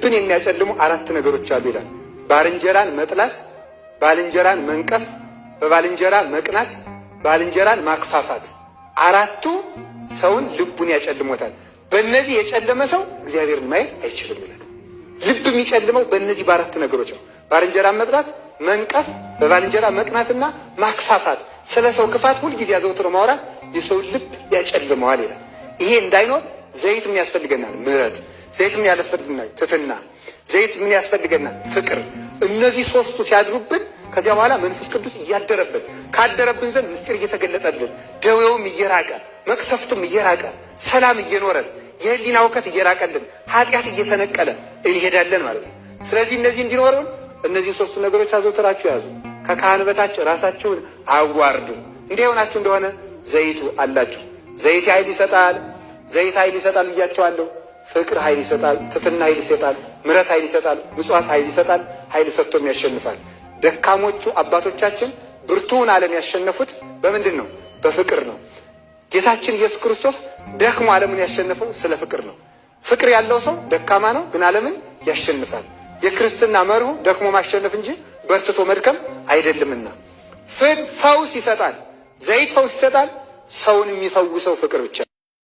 ልብን የሚያጨልሙ አራት ነገሮች አሉ ይላል። ባልንጀራን መጥላት፣ ባልንጀራን መንቀፍ፣ በባልንጀራ መቅናት፣ ባልንጀራን ማክፋፋት። አራቱ ሰውን ልቡን ያጨልሞታል። በእነዚህ የጨለመ ሰው እግዚአብሔርን ማየት አይችልም ይላል። ልብ የሚጨልመው በእነዚህ በአራት ነገሮች ነው። ባልንጀራን መጥላት፣ መንቀፍ፣ በባልንጀራ መቅናትና ማክፋፋት። ስለ ሰው ክፋት ሁልጊዜ አዘውትሮ ማውራት የሰውን ልብ ያጨልመዋል ይላል። ይሄ እንዳይኖር ዘይት ምን ያስፈልገናል? ምሕረት። ዘይት ምን ያስፈልገናል? ትሕትና። ዘይት ምን ያስፈልገናል? ፍቅር። እነዚህ ሶስቱ ሲያድሩብን ከዚያ በኋላ መንፈስ ቅዱስ እያደረብን ካደረብን ዘንድ ምስጢር እየተገለጠልን ደዌውም እየራቀ መቅሰፍቱም እየራቀ ሰላም እየኖረን የህሊና እውቀት እየራቀልን ኃጢአት እየተነቀለ እንሄዳለን ማለት ነው። ስለዚህ እነዚህ እንዲኖሩን እነዚህ ሶስቱ ነገሮች አዘውትራችሁ ያዙ። ከካህን በታች ራሳችሁን አዋርዱ። እንዲህ የሆናችሁ እንደሆነ ዘይቱ አላችሁ። ዘይት ኃይል ይሰጣል። ዘይት ኃይል ይሰጣል ብያቸዋለሁ። ፍቅር ኃይል ይሰጣል። ትሕትና ኃይል ይሰጣል። ምሕረት ኃይል ይሰጣል። ምጽዋት ኃይል ይሰጣል። ኃይል ሰጥቶም ያሸንፋል። ደካሞቹ አባቶቻችን ብርቱውን ዓለም ያሸነፉት በምንድን ነው? በፍቅር ነው። ጌታችን ኢየሱስ ክርስቶስ ደክሞ ዓለምን ያሸነፈው ስለ ፍቅር ነው። ፍቅር ያለው ሰው ደካማ ነው፣ ግን ዓለምን ያሸንፋል። የክርስትና መርሁ ደክሞ ማሸነፍ እንጂ በርትቶ መድከም አይደለምና ፈውስ ይሰጣል። ዘይት ፈውስ ይሰጣል። ሰውን የሚፈውሰው ፍቅር ብቻ